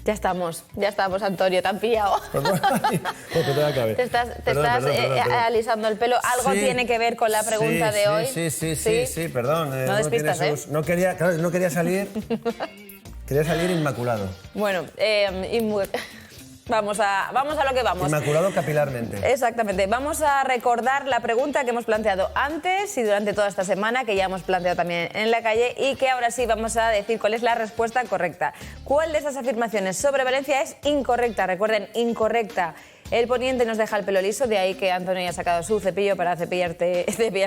Ya estamos, Antonio, te han pillado. Te estás alisando el pelo. ¿Algo tiene que ver con la pregunta de hoy? Sí, perdón. No despistas, no quería salir. Quería salir inmaculado. Bueno, Vamos a lo que vamos. Inmaculado capilarmente. Exactamente. Vamos a recordar la pregunta que hemos planteado antes y durante toda esta semana, que ya hemos planteado también en la calle, y que ahora sí vamos a decir cuál es la respuesta correcta. ¿Cuál de estas afirmaciones sobre Valencia es incorrecta? Recuerden, incorrecta. El poniente nos deja el pelo liso, de ahí que Antonio haya sacado su cepillo para cepillarse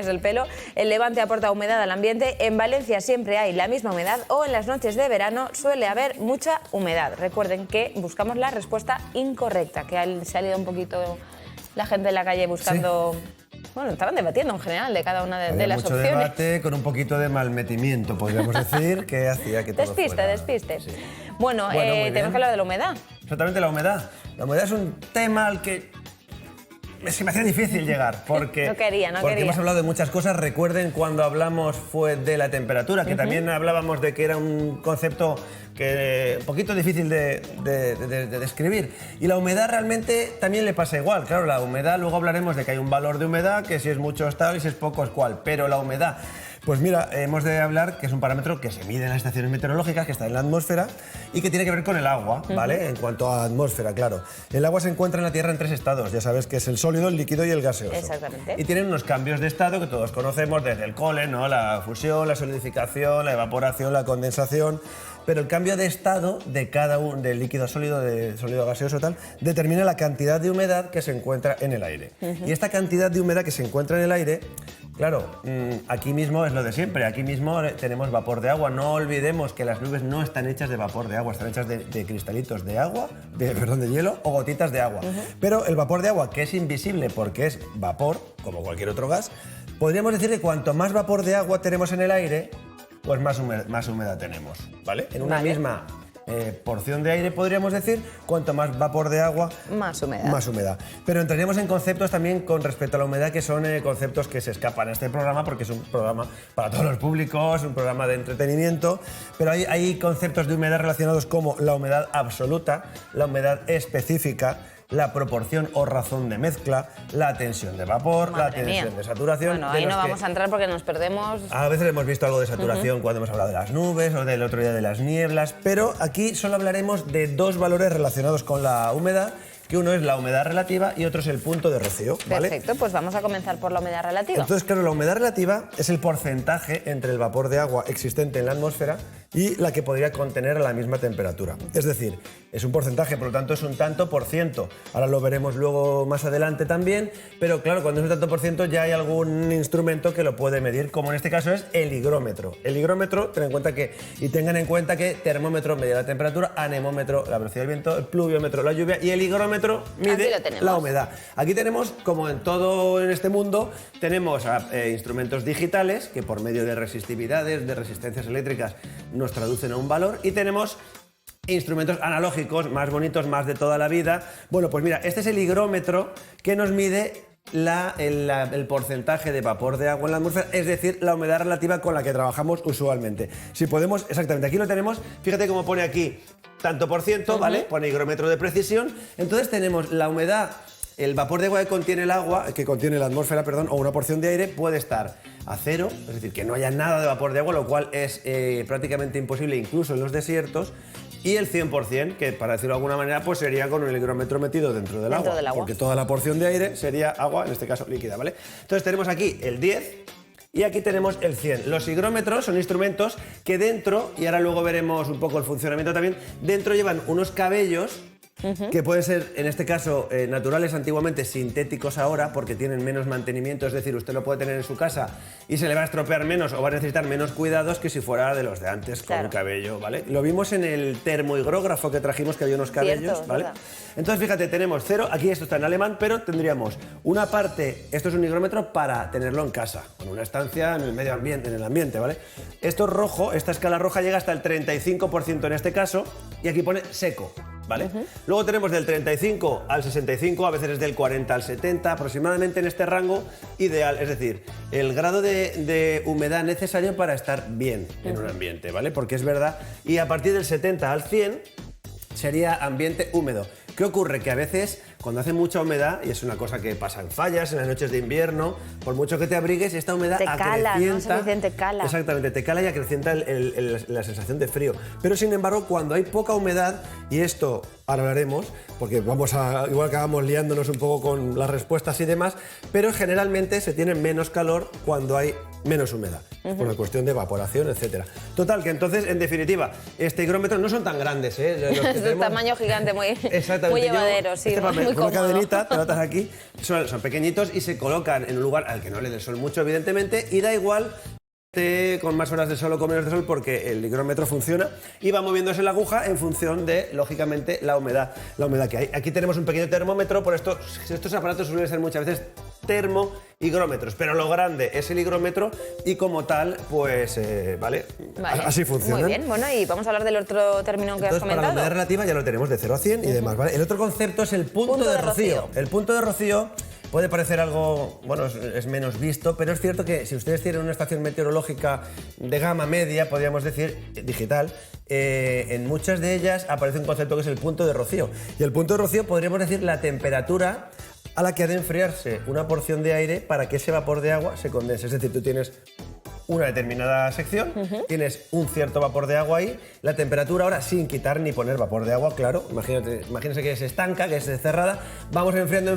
el pelo. El levante aporta humedad al ambiente. En Valencia siempre hay la misma humedad, o en las noches de verano suele haber mucha humedad. Recuerden que buscamos la respuesta incorrecta, que se ha ido un poquito la gente en la calle buscando... Sí. Bueno, estaban debatiendo en general de cada una de las opciones. Mucho debate con un poquito de malmetimiento, podríamos decir, que hacía que todo Despiste. Sí. Bueno, tenemos que hablar de la humedad. Exactamente, la humedad. La humedad es un tema al que se me hacía difícil llegar, porque, no quería. hemos hablado de muchas cosas. Recuerden cuando hablamos fue de la temperatura, que también hablábamos de que era un concepto un poquito difícil de describir. Y la humedad realmente también le pasa igual. Claro, la humedad, luego hablaremos de que hay un valor de humedad, que si es mucho es tal y si es poco es cual. Pero la humedad... Pues mira, hemos de hablar que es un parámetro que se mide en las estaciones meteorológicas, que está en la atmósfera y que tiene que ver con el agua, ¿vale? En cuanto a atmósfera, claro. El agua se encuentra en la Tierra en 3 estados, ya sabes que es el sólido, el líquido y el gaseoso. Exactamente. Y tienen unos cambios de estado que todos conocemos desde el cole, ¿no? La fusión, la solidificación, la evaporación, la condensación. Pero el cambio de estado de cada uno, del líquido sólido, de sólido gaseoso tal, determina la cantidad de humedad que se encuentra en el aire. Y esta cantidad de humedad que se encuentra en el aire, claro, aquí mismo es lo de siempre, aquí mismo tenemos vapor de agua. No olvidemos que las nubes no están hechas de vapor de agua, están hechas de cristalitos de agua, de hielo o gotitas de agua. Pero el vapor de agua, que es invisible porque es vapor, como cualquier otro gas, podríamos decir que cuanto más vapor de agua tenemos en el aire, pues más humedad tenemos, ¿vale? En una misma porción de aire, podríamos decir, cuanto más vapor de agua, más humedad. Pero entraríamos en conceptos también con respecto a la humedad, que son conceptos que se escapan a este programa, porque es un programa para todos los públicos, un programa de entretenimiento, pero hay conceptos de humedad relacionados como la humedad absoluta, la humedad específica, la proporción o razón de mezcla, la tensión de vapor, la tensión de saturación. Bueno, ahí no vamos a entrar porque nos perdemos. A veces hemos visto algo de saturación cuando hemos hablado de las nubes o del otro día de las nieblas, pero aquí solo hablaremos de 2 valores relacionados con la humedad, que uno es la humedad relativa y otro es el punto de rocío, ¿vale? Perfecto, pues vamos a comenzar por la humedad relativa. Entonces, claro, la humedad relativa es el porcentaje entre el vapor de agua existente en la atmósfera y la que podría contener a la misma temperatura. Es decir, es un porcentaje, por lo tanto es un tanto por ciento. Ahora lo veremos luego más adelante también, pero claro, cuando es un tanto por ciento ya hay algún instrumento que lo puede medir, como en este caso es el higrómetro. El higrómetro, tengan en cuenta que termómetro mide la temperatura, anemómetro la velocidad del viento, el pluviómetro la lluvia y el higrómetro mide la humedad. Aquí tenemos, como en todo en este mundo, tenemos instrumentos digitales que por medio de resistividades, de resistencias eléctricas, nos traducen a un valor, y tenemos instrumentos analógicos más bonitos, más de toda la vida. Bueno, pues mira, este es el higrómetro que nos mide el porcentaje de vapor de agua en la atmósfera, es decir, la humedad relativa con la que trabajamos usualmente. Si podemos, exactamente, aquí lo tenemos, fíjate cómo pone aquí tanto por ciento, ¿vale? Pone higrómetro de precisión. Entonces tenemos la humedad, el vapor de agua que contiene la atmósfera, o una porción de aire, puede estar a 0, es decir, que no haya nada de vapor de agua, lo cual es prácticamente imposible incluso en los desiertos. Y el 100%, que para decirlo de alguna manera, pues sería con el higrómetro metido dentro del agua, porque toda la porción de aire sería agua, en este caso líquida, ¿vale? Entonces tenemos aquí el 10 y aquí tenemos el 100. Los higrómetros son instrumentos que dentro, y ahora luego veremos un poco el funcionamiento también, dentro llevan unos cabellos que pueden ser, en este caso, naturales antiguamente, sintéticos ahora, porque tienen menos mantenimiento, es decir, usted lo puede tener en su casa y se le va a estropear menos o va a necesitar menos cuidados que si fuera de los de antes, con un cabello, ¿vale? Lo vimos en el termohigrógrafo que trajimos, que había unos cabellos, cierto, ¿vale? Entonces, fíjate, tenemos 0, aquí esto está en alemán, pero tendríamos una parte, esto es un higrómetro para tenerlo en casa, con una estancia en el medio ambiente, en el ambiente, ¿vale? Esto es rojo, esta escala roja llega hasta el 35% en este caso, y aquí pone seco, ¿vale? Luego tenemos del 35 al 65, a veces es del 40 al 70, aproximadamente en este rango ideal, es decir, el grado de humedad necesario para estar bien en un ambiente, ¿vale? Porque es verdad, y a partir del 70 al 100 sería ambiente húmedo. ¿Qué ocurre? Que a veces, cuando hace mucha humedad, y es una cosa que pasa en fallas, en las noches de invierno, por mucho que te abrigues, esta humedad te cala, acrecienta... ¿no? Se dice, te cala. Exactamente, te cala y acrecienta la sensación de frío. Pero, sin embargo, cuando hay poca humedad, y esto ahora hablaremos, porque igual acabamos liándonos un poco con las respuestas y demás, pero generalmente se tiene menos calor cuando hay menos humedad, por una cuestión de evaporación, etcétera. Total, que entonces, en definitiva, este higrómetro no son tan grandes, ¿eh? Es de tamaño gigante, muy llevadero, sí, este papel, muy con una cómodo. cadenita, te lo atas aquí, son pequeñitos y se colocan en un lugar al que no le dé el sol mucho, evidentemente, y da igual con más horas de sol o con menos de sol, porque el higrómetro funciona y va moviéndose la aguja en función de, lógicamente, la humedad que hay. Aquí tenemos un pequeño termómetro, por esto estos aparatos suelen ser muchas veces termohigrómetros, pero lo grande es el higrómetro y como tal, pues, vale, así funciona. Muy bien, bueno, y vamos a hablar del otro término que has comentado. Para la humedad relativa ya lo tenemos de 0 a 100 y demás, ¿vale? El otro concepto es el punto de rocío. El punto de rocío puede parecer algo, bueno, es menos visto, pero es cierto que si ustedes tienen una estación meteorológica de gama media, podríamos decir, digital, en muchas de ellas aparece un concepto que es el punto de rocío. Y el punto de rocío podríamos decir la temperatura a la que ha de enfriarse una porción de aire para que ese vapor de agua se condense. Es decir, tú tienes una determinada sección, tienes un cierto vapor de agua ahí, la temperatura ahora, sin quitar ni poner vapor de agua, claro, imagínense que es estanca, que es cerrada, vamos enfriando,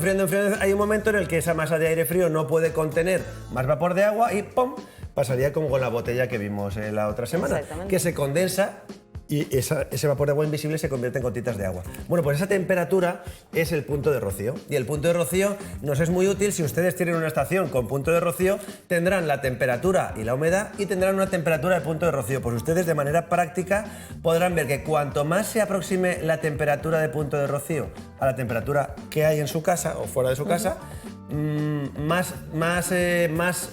hay un momento en el que esa masa de aire frío no puede contener más vapor de agua y ¡pum!, pasaría como con la botella que vimos la otra semana, que se condensa y ese vapor de agua invisible se convierte en gotitas de agua. Bueno, pues esa temperatura es el punto de rocío. Y el punto de rocío nos es muy útil si ustedes tienen una estación con punto de rocío, tendrán la temperatura y la humedad y tendrán una temperatura de punto de rocío. Pues ustedes de manera práctica podrán ver que cuanto más se aproxime la temperatura de punto de rocío a la temperatura que hay en su casa o fuera de su casa, más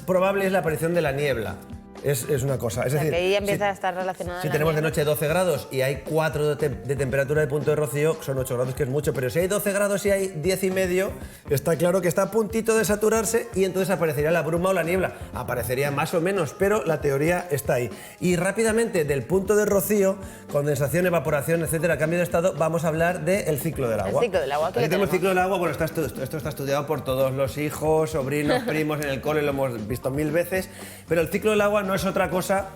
probable es la aparición de la niebla. Es una cosa. Es decir, que ahí empieza a estar relacionada. Si tenemos de noche 12 grados y hay 4 de temperatura de punto de rocío, son 8 grados, que es mucho, pero si hay 12 grados y hay 10 y medio, está claro que está a puntito de saturarse y entonces aparecería la bruma o la niebla. Aparecería más o menos, pero la teoría está ahí. Y rápidamente, del punto de rocío, condensación, evaporación, etcétera, cambio de estado, vamos a hablar del ciclo del agua. El ciclo del agua. Aquí tenemos el ciclo del agua, bueno, esto está estudiado por todos los hijos, sobrinos, primos, en el cole lo hemos visto 1000 veces, pero el ciclo del agua no es otra cosa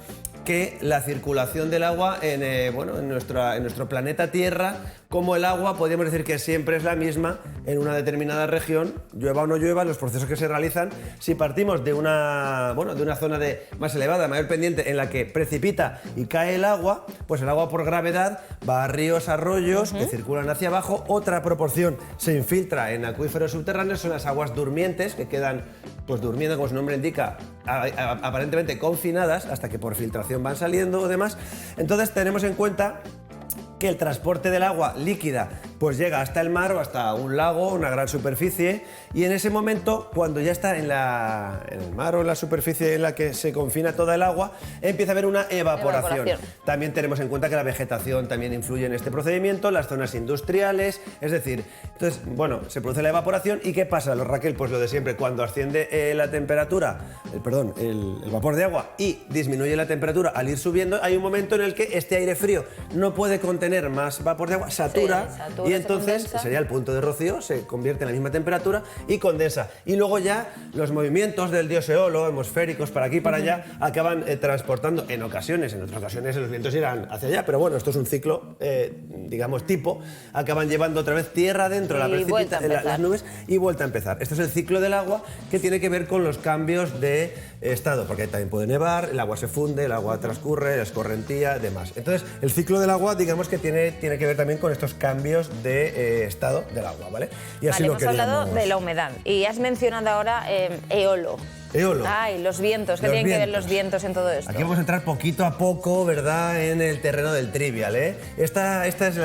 que la circulación del agua en nuestro planeta Tierra, como el agua, podríamos decir que siempre es la misma en una determinada región, llueva o no llueva, los procesos que se realizan. Si partimos de una zona más elevada, mayor pendiente, en la que precipita y cae el agua, pues el agua por gravedad va a ríos, arroyos que circulan hacia abajo. Otra proporción se infiltra en acuíferos subterráneos, son las aguas durmientes, que quedan pues durmiendo, como su nombre indica, aparentemente confinadas, hasta que por filtración van saliendo o demás. Entonces tenemos en cuenta que el transporte del agua líquida pues llega hasta el mar o hasta un lago, una gran superficie, y en ese momento, cuando ya está en el mar o en la superficie en la que se confina toda el agua, empieza a haber una evaporación. También tenemos en cuenta que la vegetación también influye en este procedimiento, las zonas industriales, es decir, entonces, bueno, se produce la evaporación y ¿qué pasa, Raquel? Pues lo de siempre, cuando asciende la temperatura, el vapor de agua y disminuye la temperatura al ir subiendo, hay un momento en el que este aire frío no puede contener más vapor de agua, satura y entonces sería el punto de rocío, se convierte en la misma temperatura y condensa. Y luego ya los movimientos del dios Eolo, atmosféricos para aquí y para allá, acaban transportando en otras ocasiones los vientos irán hacia allá, pero bueno, esto es un ciclo, digamos, tipo, acaban llevando otra vez tierra adentro, las nubes y vuelta a empezar. Esto es el ciclo del agua, que tiene que ver con los cambios de estado, porque también puede nevar, el agua se funde, el agua transcurre, escorrentía, demás. Entonces, el ciclo del agua, digamos que tiene que ver también con estos cambios de estado del agua, ¿vale? Y así hemos hablado de la humedad y has mencionado ahora Eolo. Eolo. Ay, los vientos. ¿Qué tienen que ver los vientos en todo esto? Aquí vamos a entrar poquito a poco, ¿verdad?, en el terreno del trivial, ¿eh? Esta es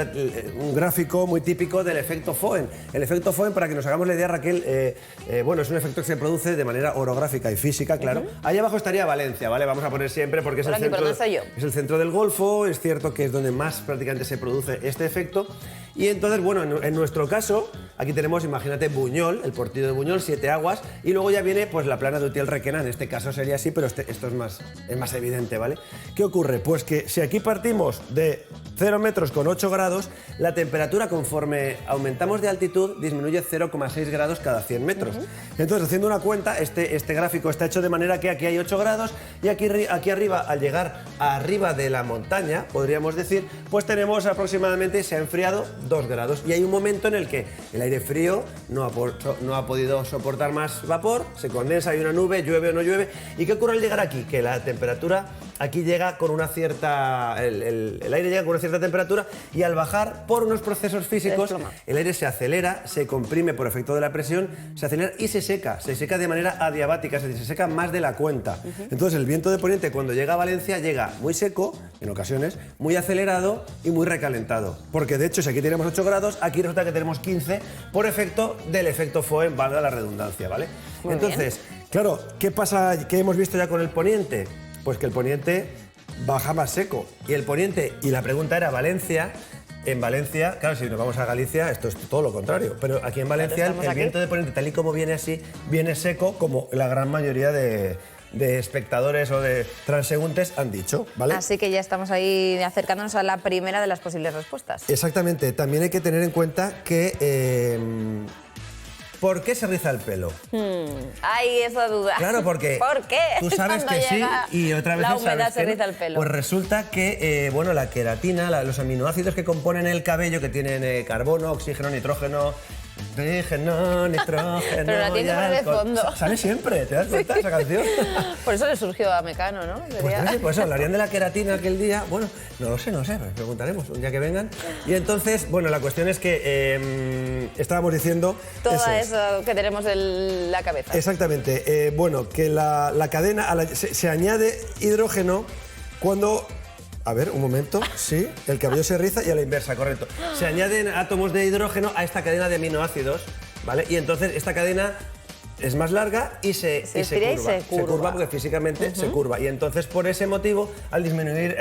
un gráfico muy típico del efecto Foehn. El efecto Foehn, para que nos hagamos la idea, Raquel, es un efecto que se produce de manera orográfica y física, claro. Ahí abajo estaría Valencia, ¿vale? Vamos a poner siempre porque es el centro del Golfo, es cierto que es donde más prácticamente se produce este efecto. Y entonces, bueno, en nuestro caso, Aquí tenemos, imagínate, Buñol, el portillo de Buñol, 7 aguas, y luego ya viene pues la plana de Utiel-Requena, en este caso sería así, pero esto es más evidente, ¿vale? ¿Qué ocurre? Pues que si aquí partimos de 0 metros con 8 grados, la temperatura conforme aumentamos de altitud disminuye 0,6 grados cada 100 metros. Entonces, haciendo una cuenta, este gráfico está hecho de manera que aquí hay 8 grados y aquí arriba, al llegar arriba de la montaña, podríamos decir, pues tenemos aproximadamente, se ha enfriado 2 grados. Y hay un momento en el que el aire frío no ha podido soportar más vapor, se condensa, hay una nube, llueve o no llueve. ¿Y qué ocurre al llegar aquí? Que la temperatura aquí llega con una cierta... El aire llega con una cierta temperatura y al bajar por unos procesos físicos, el aire se acelera, se comprime por efecto de la presión, se acelera y se seca de manera adiabática, es decir, se seca más de la cuenta. Entonces el viento de poniente cuando llega a Valencia llega muy seco, en ocasiones, muy acelerado y muy recalentado. Porque de hecho si aquí tenemos 8 grados, aquí resulta que tenemos 15 por efecto del efecto Foehn, valga la redundancia, ¿vale? Entonces, claro, ¿qué pasa? ¿Qué hemos visto ya con el poniente? Pues que el poniente baja más seco. Y el poniente, y la pregunta era Valencia. En Valencia, claro, si nos vamos a Galicia, esto es todo lo contrario. Pero aquí en Valencia el viento de poniente, tal y como viene así, viene seco, como la gran mayoría de espectadores o de transeúntes han dicho, ¿vale? Así que ya estamos ahí acercándonos a la primera de las posibles respuestas. Exactamente. También hay que tener en cuenta que... ¿por qué se riza el pelo? Hay esa duda. Claro, porque ¿por qué? Tú sabes que sí y otra vez la humedad sabes se que riza no. el pelo. Pues resulta que bueno, la queratina, los aminoácidos que componen el cabello, que tienen carbono, oxígeno, nitrógeno, nitrógeno. Pero la tiene por de fondo. Sale siempre, ¿te das cuenta esa canción? Por eso le surgió a Mecano, ¿no? Pues hablarían de la queratina aquel día. Bueno, no lo sé, pues preguntaremos un día que vengan. Y entonces, bueno, la cuestión es que estábamos diciendo... Todo eso que tenemos en la cabeza. Exactamente. Bueno, que la cadena, se añade hidrógeno cuando... A ver, un momento, sí, el cabello se riza y a la inversa, correcto. Se añaden átomos de hidrógeno a esta cadena de aminoácidos, ¿vale? Y entonces esta cadena es más larga y se curva. Se curva porque físicamente se curva. Y entonces, por ese motivo, al disminuir,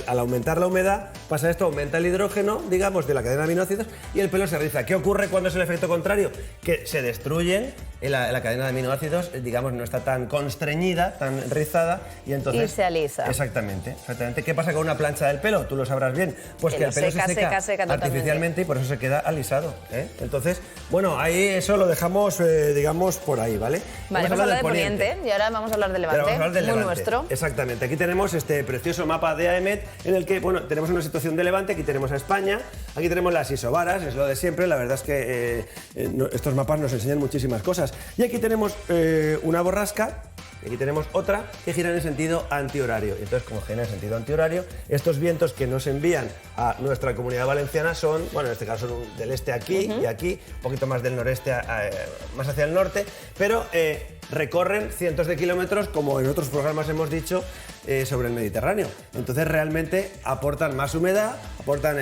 al aumentar la humedad, pasa esto, aumenta el hidrógeno, digamos, de la cadena de aminoácidos y el pelo se riza. ¿Qué ocurre cuando es el efecto contrario? Que se destruyen, la cadena de aminoácidos, digamos, no está tan constreñida, tan rizada y entonces... Y se alisa. Exactamente. ¿Qué pasa con una plancha del pelo? Tú lo sabrás bien. Pues que el pelo se seca artificialmente y por eso se queda alisado, ¿eh? Entonces, bueno, ahí eso lo dejamos, digamos, por ahí, ¿vale? Vale, hemos hablado de Poniente y ahora vamos a hablar de Levante. Vamos a hablar del Levante. Nuestro. Exactamente. Aquí tenemos este precioso mapa de AEMET en el que, bueno, tenemos una situación de Levante, aquí tenemos a España, aquí tenemos las isobaras, es lo de siempre, la verdad es que estos mapas nos enseñan muchísimas cosas. Y aquí tenemos una borrasca, y aquí tenemos otra que gira en el sentido antihorario. Y entonces, como gira en el sentido antihorario, estos vientos que nos envían a nuestra comunidad valenciana son, bueno, en este caso son del este aquí y aquí, un poquito más del noreste, más hacia el norte, pero recorren cientos de kilómetros, como en otros programas hemos dicho, sobre el Mediterráneo. Entonces realmente aportan más humedad, aportan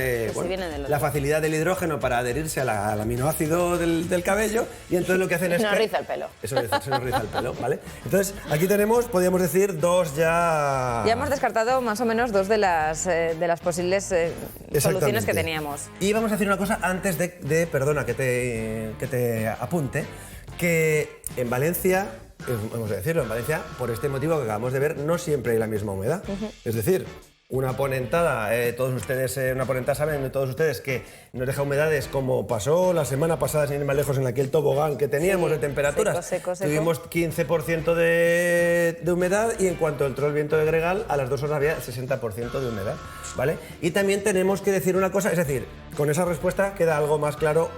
la facilidad del hidrógeno para adherirse al aminoácido del cabello y entonces lo que hacen es... Se nos riza el pelo. Eso se nos riza el pelo, ¿vale? Entonces aquí tenemos, podríamos decir, dos ya... Ya hemos descartado más o menos dos de las posibles soluciones que teníamos. Y vamos a decir una cosa antes de perdona, que te apunte, que en Valencia, vamos a decirlo, en Valencia, por este motivo que acabamos de ver, no siempre hay la misma humedad. Es decir, una ponentada, una ponentada saben todos ustedes que nos deja humedades como pasó la semana pasada, sin ir más lejos, en aquel tobogán que teníamos de temperaturas. Seco. Tuvimos 15% de humedad y en cuanto entró el viento de gregal, a las 2 horas había 60% de humedad, ¿vale? Y también tenemos que decir una cosa, es decir, con esa respuesta queda algo más claro.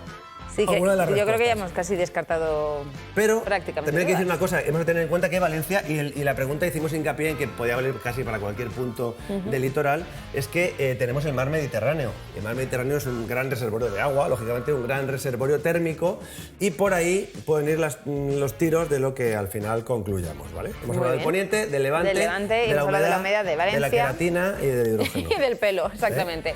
Sí, que yo creo que ya hemos casi descartado prácticamente. Pero también hay que decir una cosa, hemos de tener en cuenta que Valencia, y la pregunta hicimos hincapié en que podía valer casi para cualquier punto del litoral, es que tenemos el mar Mediterráneo. El mar Mediterráneo es un gran reservorio de agua, lógicamente un gran reservorio térmico, y por ahí pueden ir los tiros de lo que al final concluyamos, ¿vale? Hemos hablado del Poniente, del Levante, y hemos hablado de la humedad de Valencia, de la queratina y del hidrógeno. Y del pelo, exactamente.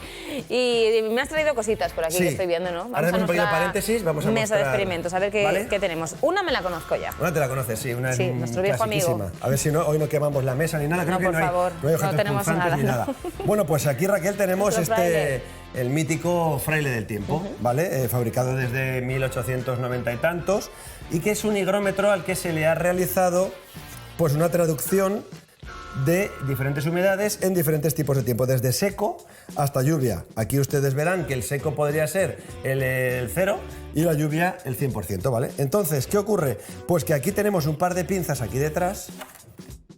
Y me has traído cositas por aquí que estoy viendo, ¿no? Ahora un pequeño paréntesis. Vamos a mesa de experimentos, a ver qué tenemos. Una me la conozco ya. Una te la conoces, sí. Una sí, nuestro viejo amigo. A ver si hoy no quemamos la mesa ni nada. Creo que por favor, no hay objetos tenemos punzantes ni nada. Bueno, pues aquí, Raquel, tenemos el mítico fraile del tiempo, ¿vale? Fabricado desde 1890 y tantos, y que es un higrómetro al que se le ha realizado pues una traducción de diferentes humedades en diferentes tipos de tiempo, desde seco hasta lluvia. Aquí ustedes verán que el seco podría ser el 0 y la lluvia el 100%, ¿vale? Entonces, ¿qué ocurre? Pues que aquí tenemos un par de pinzas aquí detrás.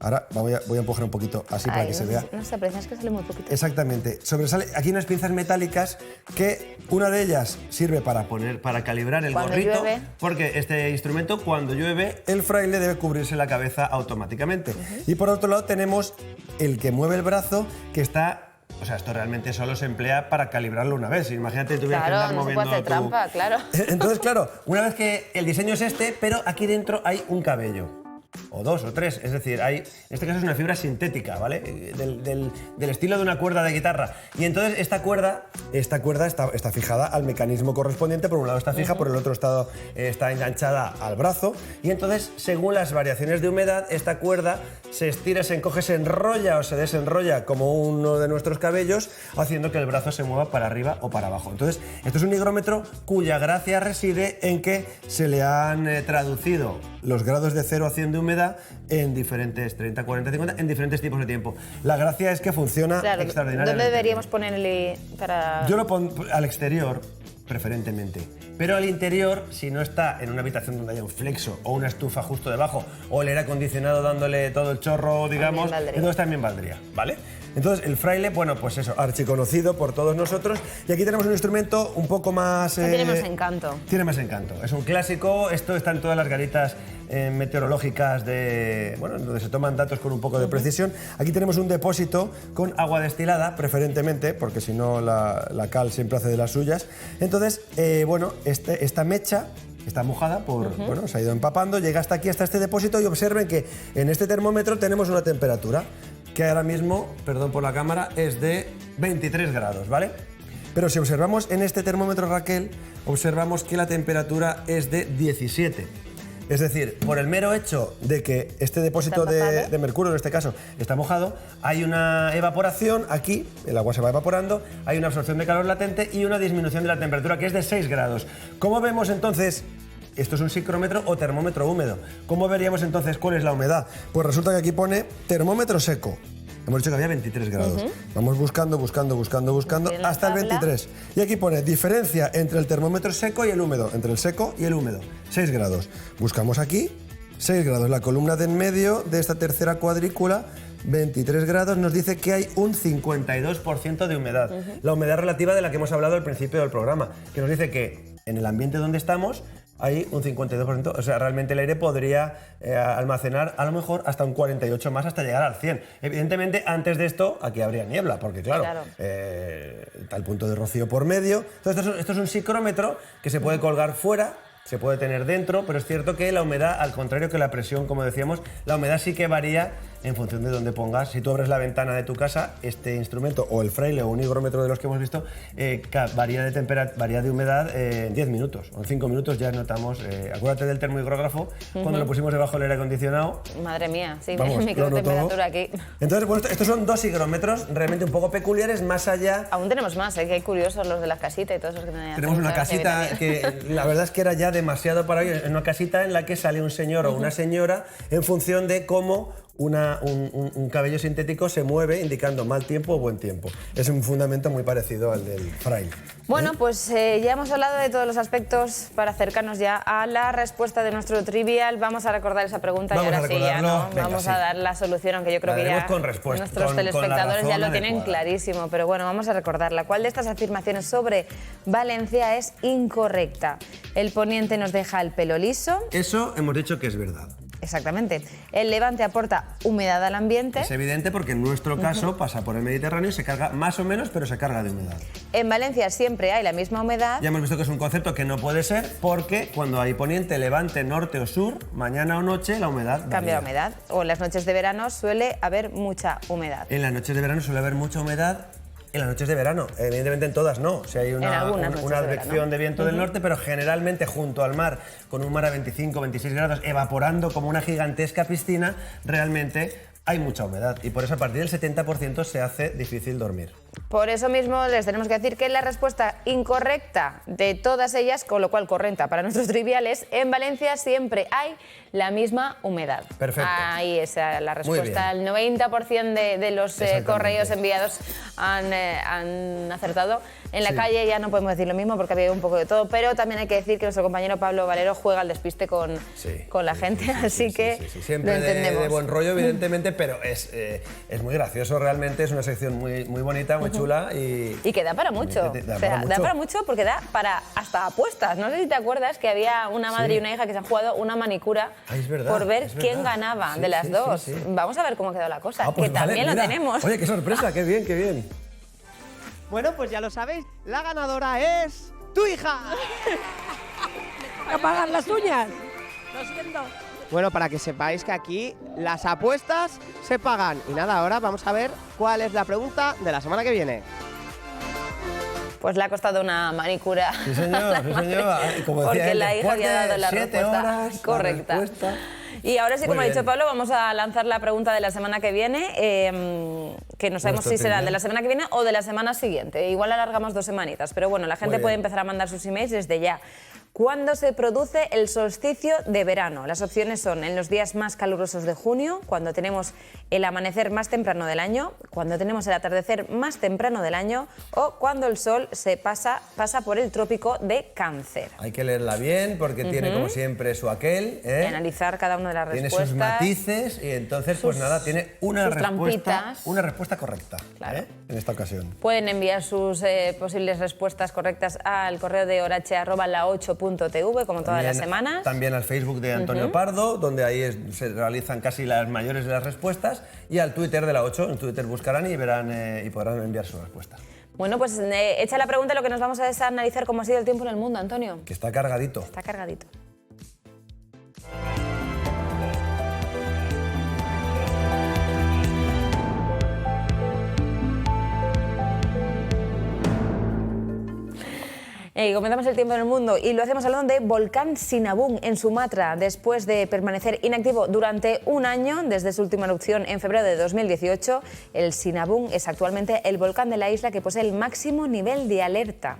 Ahora voy a empujar un poquito así para que se vea. No se aprecia, es que sale muy poquito. Exactamente. Sobresale aquí unas pinzas metálicas que una de ellas sirve para calibrar el Cuando gorrito. llueve. Porque este instrumento, cuando llueve, el fraile debe cubrirse la cabeza automáticamente. Y por otro lado tenemos el que mueve el brazo, que está... O sea, esto realmente solo se emplea para calibrarlo una vez. Imagínate, tuvieras que andar no se moviendo puede hacer trampa, claro. Entonces, claro, una vez que el diseño es este, pero aquí dentro hay un cabello. O dos o tres, es decir, en este caso es una fibra sintética, ¿vale? Del estilo de una cuerda de guitarra. Y entonces esta cuerda está fijada al mecanismo correspondiente, por un lado está fija, por el otro está enganchada al brazo, y entonces, según las variaciones de humedad, esta cuerda se estira, se encoge, se enrolla o se desenrolla como uno de nuestros cabellos, haciendo que el brazo se mueva para arriba o para abajo. Entonces, esto es un higrómetro cuya gracia reside en que se le han traducido los grados de 0 a 100 de humedad en diferentes 30, 40, 50, en diferentes tipos de tiempo. La gracia es que funciona extraordinariamente. ¿Dónde deberíamos ponerle para...? Yo lo pongo al exterior, preferentemente. Pero al interior, si no está en una habitación donde haya un flexo o una estufa justo debajo, o el aire acondicionado dándole todo el chorro, digamos, entonces también valdría, ¿vale? Entonces, el fraile, bueno, pues eso, archiconocido por todos nosotros. Y aquí tenemos un instrumento un poco más... tiene más encanto. Tiene más encanto. Es un clásico. Esto está en todas las garitas meteorológicas donde se toman datos con un poco de precisión. Aquí tenemos un depósito con agua destilada, preferentemente, porque si no la cal siempre hace de las suyas. Entonces, esta mecha está mojada, se ha ido empapando, llega hasta aquí, hasta este depósito, y observen que en este termómetro tenemos una temperatura que ahora mismo, perdón por la cámara, es de 23 grados, ¿vale? Pero si observamos en este termómetro, Raquel, observamos que la temperatura es de 17. Es decir, por el mero hecho de que este depósito de mercurio, en este caso, está mojado, hay una evaporación aquí, el agua se va evaporando, hay una absorción de calor latente y una disminución de la temperatura, que es de 6 grados. ¿Cómo vemos entonces? Esto es un psicrómetro o termómetro húmedo. ¿Cómo veríamos entonces cuál es la humedad? Pues resulta que aquí pone termómetro seco. Hemos dicho que había 23 grados. Vamos buscando hasta el 23. Y aquí pone diferencia entre el termómetro seco y el húmedo. Entre el seco y el húmedo. 6 grados. Buscamos aquí 6 grados. La columna de en medio de esta tercera cuadrícula, 23 grados, nos dice que hay un 52% de humedad. La humedad relativa de la que hemos hablado al principio del programa, que nos dice que en el ambiente donde estamos hay un 52%, o sea, realmente el aire podría almacenar a lo mejor hasta un 48 más hasta llegar al 100. Evidentemente, antes de esto, aquí habría niebla, porque claro. Está el punto de rocío por medio. Entonces, esto es un psicrómetro que se puede colgar fuera, se puede tener dentro, pero es cierto que la humedad, al contrario que la presión, como decíamos, la humedad sí que varía en función de dónde pongas. Si tú abres la ventana de tu casa, este instrumento, o el fraile o un higrómetro de los que hemos visto, varía de humedad en 10 minutos. O en 5 minutos ya notamos. Acuérdate del termohigrógrafo, cuando lo pusimos debajo del aire acondicionado. Madre mía, sí, vamos, microtemperatura aquí. Entonces, bueno, estos son dos higrómetros realmente un poco peculiares, más allá. Aún tenemos más, que hay curiosos los de la casita y todos esos que me Tenemos una casita que la verdad es que era ya demasiado para hoy. Es una casita en la que sale un señor o una señora en función de cómo un cabello sintético se mueve, indicando mal tiempo o buen tiempo. Es un fundamento muy parecido al del fraile. Bueno, pues ya hemos hablado de todos los aspectos para acercarnos ya a la respuesta de nuestro trivial. Vamos a recordar esa pregunta y ahora sí, ya no. Vamos a dar la solución, aunque yo creo que ya nuestros telespectadores ya lo tienen clarísimo. Pero bueno, vamos a recordarla. ¿Cuál de estas afirmaciones sobre Valencia es incorrecta? El poniente nos deja el pelo liso. Eso hemos dicho que es verdad. Exactamente. El levante aporta humedad al ambiente. Es evidente porque en nuestro caso pasa por el Mediterráneo y se carga más o menos, pero se carga de humedad. En Valencia siempre hay la misma humedad. Ya hemos visto que es un concepto que no puede ser porque cuando hay poniente, levante, norte o sur, mañana o noche, la humedad varía. Cambia la humedad. O en las noches de verano suele haber mucha humedad. En las noches de verano suele haber mucha humedad. En las noches de verano, evidentemente en todas no. O sea, hay una advección de viento del norte, pero generalmente junto al mar, con un mar a 25, 26 grados, evaporando como una gigantesca piscina, realmente hay mucha humedad. Y por eso a partir del 70% se hace difícil dormir. Por eso mismo les tenemos que decir que la respuesta incorrecta de todas ellas, con lo cual correcta para nuestros triviales, en Valencia siempre hay la misma humedad. Perfecto. Ahí es la respuesta. El 90% de los correos enviados han acertado. En la calle ya no podemos decir lo mismo porque ha habido un poco de todo, pero también hay que decir que nuestro compañero Pablo Valero juega al despiste con la gente, así que siempre lo entendemos. de buen rollo, evidentemente, pero es muy gracioso realmente, es una sección muy bonita, muy chula y que da para mucho. Da para mucho porque da para hasta apuestas. No sé si te acuerdas que había una madre y una hija que se han jugado una manicura por ver quién ganaba de las dos. Vamos a ver cómo quedó la cosa, pues que también lo tenemos. Oye, qué sorpresa, qué bien, qué bien. Bueno, pues ya lo sabéis, la ganadora es tu hija. ¿A pagar las uñas? Lo siento. Bueno, para que sepáis que aquí las apuestas se pagan. Y nada, ahora vamos a ver cuál es la pregunta de la semana que viene. Pues le ha costado una manicura. Sí, señor, sí, señor. Como decía porque él, la hija había dado la 7 respuesta horas, correcta. La respuesta. Y ahora sí, como Muy ha dicho bien. Pablo, vamos a lanzar la pregunta de la semana que viene, que no sabemos si será de la semana que viene o de la semana siguiente. Igual alargamos 2 semanitas, pero bueno, la gente puede empezar a mandar sus emails desde ya. ¿Cuándo se produce el solsticio de verano? Las opciones son en los días más calurosos de junio, cuando tenemos el amanecer más temprano del año, cuando tenemos el atardecer más temprano del año o cuando el sol se pasa por el trópico de Cáncer. Hay que leerla bien porque tiene, como siempre, su aquel. Y analizar cada una de las tiene respuestas. sus matices y entonces, pues nada, tiene una respuesta correcta, Claro. en esta ocasión. Pueden enviar sus posibles respuestas correctas al correo de orache@la8.tv, como todas las semanas. También al Facebook de Antonio Pardo, donde ahí se realizan casi las mayores de las respuestas, y al Twitter de la 8. En Twitter buscarán y verán y podrán enviar su respuesta. Bueno, pues hecha la pregunta, lo que nos vamos a es a analizar cómo ha sido el tiempo en el mundo, Antonio. Que está cargadito. Está cargadito. Comenzamos el tiempo en el mundo y lo hacemos hablando de volcán Sinabung en Sumatra. Después de permanecer inactivo durante un año desde su última erupción en febrero de 2018, el Sinabung es actualmente el volcán de la isla que posee el máximo nivel de alerta.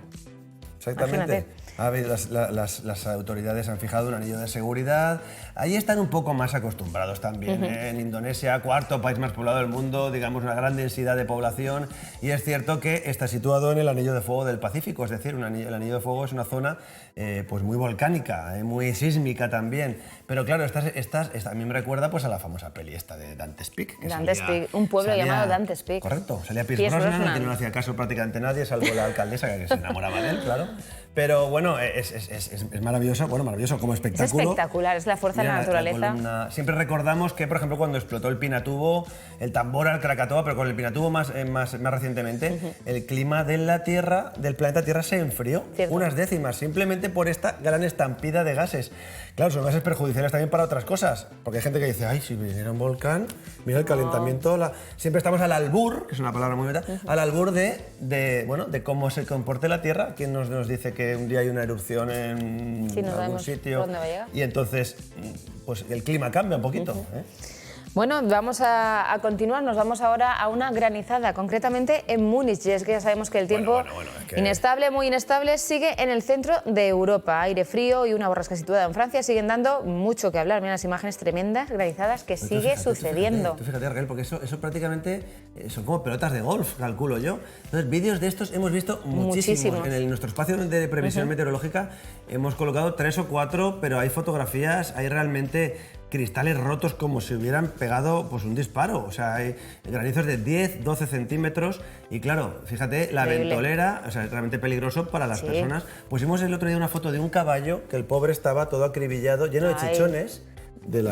Exactamente. Las autoridades han fijado un anillo de seguridad. Ahí están un poco más acostumbrados también. En Indonesia, cuarto país más poblado del mundo, digamos una gran densidad de población. Y es cierto que está situado en el anillo de fuego del Pacífico, es decir, el anillo de fuego es una zona pues muy volcánica, muy sísmica también. Pero claro, a mí me recuerda pues a la famosa peli esta de Dante's Peak. Dante's Peak, un pueblo llamado Dante's Peak. Correcto, salía Pierce Brosnan, que no le hacía caso prácticamente nadie, salvo la alcaldesa que se enamoraba de él, claro. Pero bueno, es maravilloso, maravilloso como espectáculo. Es espectacular, es la fuerza de la naturaleza. Siempre recordamos que, por ejemplo, cuando explotó el Pinatubo, el Tambora, el Krakatoa, pero con el Pinatubo más recientemente, el clima de la Tierra, del planeta Tierra se enfrió unas décimas, simplemente por esta gran estampida de gases. Claro, son gases perjudiciales también para otras cosas, porque hay gente que dice, ay, si viniera un volcán, mira el calentamiento, siempre estamos al albur, que es una palabra muy bonita, al albur de cómo se comporte la Tierra. ¿Quién nos dice que un día hay una erupción en algún sitio? ¿Dónde va a llegar? Y entonces, pues el clima cambia un poquito. Bueno, vamos a continuar, nos vamos ahora a una granizada, concretamente en Múnich. Y es que ya sabemos que el tiempo es que... inestable, muy inestable, sigue en el centro de Europa. Aire frío y una borrasca situada en Francia siguen dando mucho que hablar. Mira las imágenes tremendas, granizadas, que sigue sucediendo. Tú fíjate, Raquel, porque eso prácticamente son como pelotas de golf, calculo yo. Entonces, vídeos de estos hemos visto muchísimos. En nuestro espacio de previsión meteorológica hemos colocado 3 o 4, pero hay fotografías, hay realmente cristales rotos como si hubieran pegado pues un disparo. O sea, hay granizos de 10, 12 centímetros y claro, fíjate, la ventolera, o sea, es realmente peligroso para las personas. Pusimos el otro día una foto de un caballo que el pobre estaba todo acribillado, lleno de chichones. Del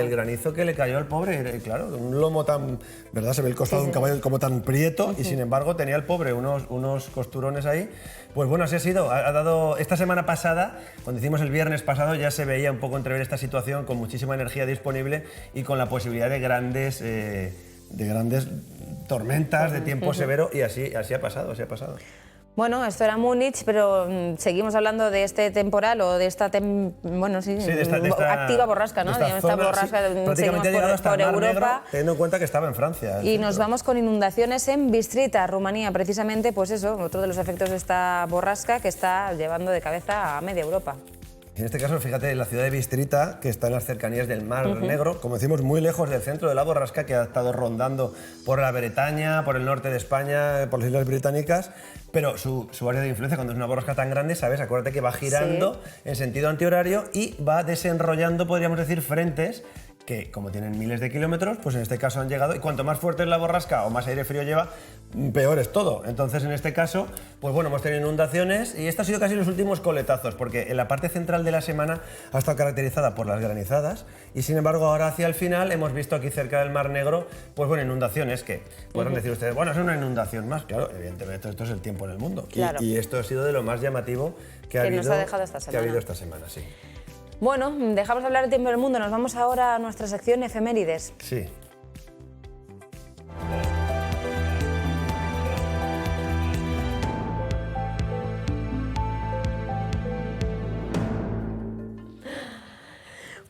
granizo que le cayó al pobre, claro, un lomo tan, ¿verdad? Se ve el costado de un caballo como tan prieto y sin embargo tenía el pobre unos costurones ahí. Pues bueno, así ha sido. Ha dado esta semana pasada, cuando hicimos el viernes pasado, ya se veía un poco entrever esta situación con muchísima energía disponible y con la posibilidad de grandes tormentas de tiempo severo y así ha pasado, Bueno, esto era Múnich, pero seguimos hablando de este temporal o de esta activa borrasca, ¿no? De esta borrasca, seguimos por Europa. Negro, teniendo en cuenta que estaba en Francia. Y nos vamos con inundaciones en Bistrita, Rumanía, precisamente, pues eso, otro de los efectos de esta borrasca que está llevando de cabeza a media Europa. En este caso, fíjate, la ciudad de Bistrita, que está en las cercanías del Mar Negro, como decimos, muy lejos del centro de la borrasca, que ha estado rondando por la Bretaña, por el norte de España, por las Islas Británicas, pero su área de influencia, cuando es una borrasca tan grande, ¿sabes? Acuérdate que va girando en sentido antihorario y va desenrollando, podríamos decir, frentes que, como tienen miles de kilómetros, pues en este caso han llegado, y cuanto más fuerte es la borrasca o más aire frío lleva, peor es todo. Entonces, en este caso, pues bueno, hemos tenido inundaciones y esto ha sido casi los últimos coletazos, porque en la parte central de la semana ha estado caracterizada por las granizadas y, sin embargo, ahora hacia el final hemos visto aquí cerca del Mar Negro, pues bueno, inundaciones que podrán decir ustedes, bueno, es una inundación más. Claro, evidentemente esto es el tiempo en el mundo. Claro. Y esto ha sido de lo más llamativo que ha habido esta semana, sí. Bueno, dejamos de hablar de tiempo del mundo, nos vamos ahora a nuestra sección efemérides. Sí.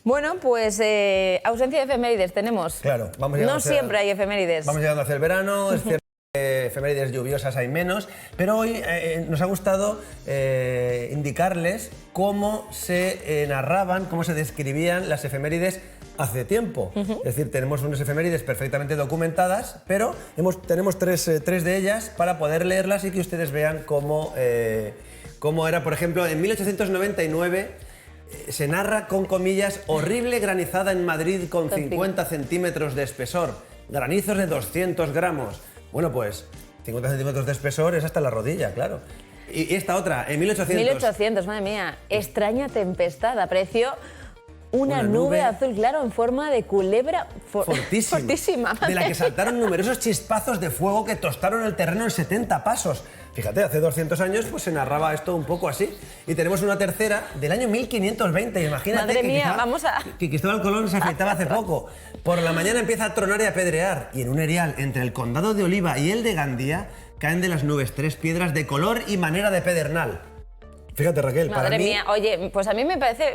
Bueno, pues ausencia de efemérides tenemos. Claro, no siempre hay efemérides. Vamos llegando hacia el verano, es cierto. Efemérides lluviosas hay menos, pero hoy nos ha gustado indicarles cómo se narraban, cómo se describían las efemérides hace tiempo. Es decir, tenemos unas efemérides perfectamente documentadas, pero tenemos tres de ellas para poder leerlas y que ustedes vean cómo era. Por ejemplo, en 1899 se narra, con comillas, horrible granizada en Madrid con 50 centímetros de espesor, granizos de 200 gramos. Bueno, pues 50 centímetros de espesor es hasta la rodilla, claro. Y esta otra, en 1800, madre mía, extraña tempestad, apreció una nube azul claro en forma de culebra fortísima. De la que saltaron numerosos chispazos de fuego que tostaron el terreno en 70 pasos. Fíjate, hace 200 años pues se narraba esto un poco así. Y tenemos una tercera del año 1520, imagínate. Madre mía, que Cristóbal Colón se afeitaba hace poco. Por la mañana empieza a tronar y a pedrear, y en un erial entre el condado de Oliva y el de Gandía caen de las nubes 3 piedras de color y manera de pedernal. Fíjate, Raquel, Madre para mí... mía, oye, pues a mí me parece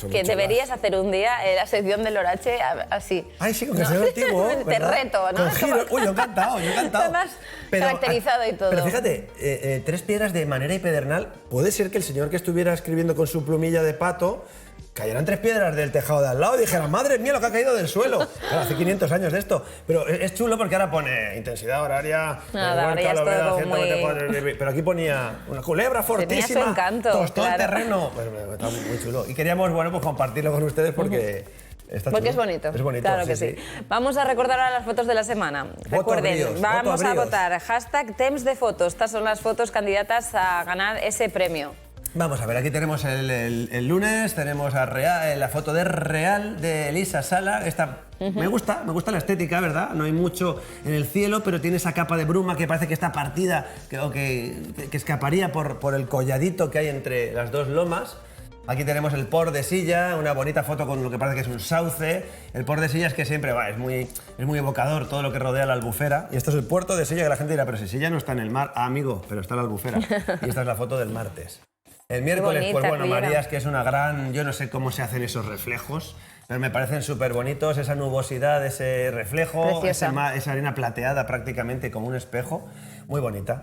que deberías hacer un día la sección del Orache así. Ay, sí, aunque sea antiguo, Te reto, ¿no? Uy, yo he encantado. Además, caracterizado y todo. Pero fíjate, 3 piedras de manera y pedernal, puede ser que el señor que estuviera escribiendo con su plumilla de pato cayeran 3 piedras del tejado de al lado y dijera, madre mía, lo que ha caído del suelo. Claro, hace 500 años de esto. Pero es chulo porque ahora pone intensidad horaria, pero aquí ponía una culebra fortísima. Tenía su encanto. Tostó el terreno. Pues está muy chulo. Y queríamos, bueno, pues compartirlo con ustedes porque... Porque es bonito. Es bonito, claro que sí. Vamos a recordar ahora las fotos de la semana. Recuerden, vamos a votar hashtag Temps de fotos. Estas son las fotos candidatas a ganar ese premio. Vamos a ver, aquí tenemos el lunes, tenemos la foto de Real de Elisa Sala. Esta me gusta la estética, ¿verdad? No hay mucho en el cielo, pero tiene esa capa de bruma que parece que está partida, que escaparía por el colladito que hay entre las dos lomas. Aquí tenemos el Port de Silla, una bonita foto con lo que parece que es un sauce. El Port de Silla es que siempre es muy evocador todo lo que rodea la Albufera. Y esto es el puerto de Silla, que la gente dirá, pero si Silla no está en el mar. Ah, amigo, pero está la Albufera. Y esta es la foto del martes. El miércoles, bonita, pues bueno, Marías, que es una gran... Yo no sé cómo se hacen esos reflejos, pero me parecen súper bonitos, esa nubosidad, ese reflejo, esa arena plateada prácticamente como un espejo, muy bonita.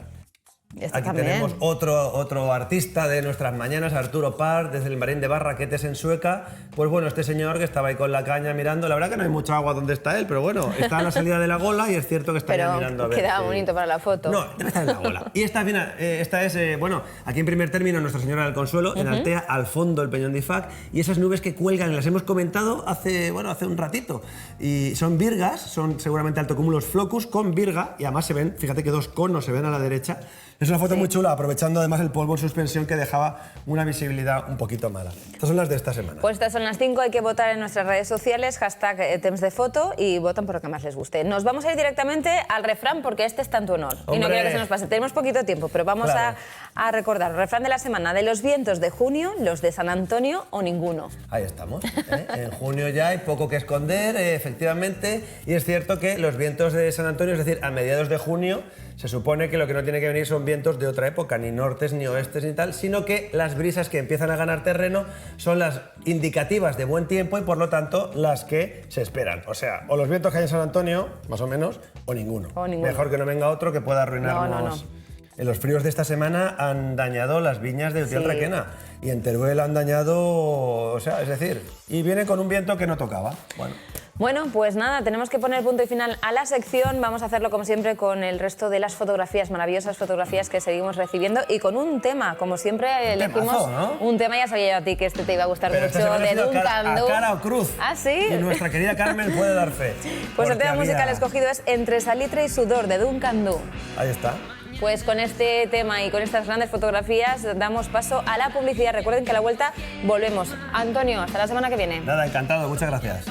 Aquí tenemos otro artista de nuestras mañanas, Arturo Parr, desde el Marín de Barraquetes en Sueca. Pues bueno, este señor que estaba ahí con la caña mirando, la verdad que no hay mucha agua donde está él, pero bueno, está a la salida de la gola y es cierto que está ahí mirando a ver. Queda bonito para la foto. No, debe estar en la gola. Y esta es, bueno, aquí en primer término Nuestra Señora del Consuelo, en Altea, al fondo el Peñón de Ifac, y esas nubes que cuelgan, las hemos comentado hace un ratito. Y son virgas, son seguramente altocúmulos flocus con virga, y además se ven, fíjate que 2 conos se ven a la derecha. Es una foto muy chula, aprovechando además el polvo en suspensión que dejaba una visibilidad un poquito mala. Estas son las de esta semana. Pues estas son las 5, hay que votar en nuestras redes sociales, hashtag Temps de foto, y votan por lo que más les guste. Nos vamos a ir directamente al refrán porque este está en tu honor. ¡Hombre! Y no quiero que se nos pase, tenemos poquito tiempo, pero vamos a recordar. Refrán de la semana, de los vientos de junio, los de San Antonio o ninguno. Ahí estamos. En junio ya hay poco que esconder, efectivamente, y es cierto que los vientos de San Antonio, es decir, a mediados de junio, se supone que lo que no tiene que venir son vientos de otra época, ni nortes, ni oestes, ni tal, sino que las brisas que empiezan a ganar terreno son las indicativas de buen tiempo y por lo tanto las que se esperan. O sea, o los vientos que hay en San Antonio, más o menos, o ninguno. Mejor que no venga otro que pueda arruinarnos. En los fríos de esta semana han dañado las viñas de Utiel Requena y en Teruel han dañado, o sea, es decir, y viene con un viento que no tocaba. Bueno, pues nada, tenemos que poner punto y final a la sección. Vamos a hacerlo como siempre con el resto de las fotografías, maravillosas fotografías que seguimos recibiendo y con un tema, como siempre elegimos temazo, ¿no? Un tema. Ya sabía yo a ti que este te iba a gustar Pero mucho, esta semana de ha sido Duncan Du. a cara o cruz. ¿Ah, sí? Y nuestra querida Carmen puede dar fe. Pues el tema porque musical había- escogido es Entre salitre y sudor, de Duncan Du. Ahí está. Pues con este tema y con estas grandes fotografías damos paso a la publicidad. Recuerden que a la vuelta volvemos. Antonio, hasta la semana que viene. Nada, encantado, muchas gracias.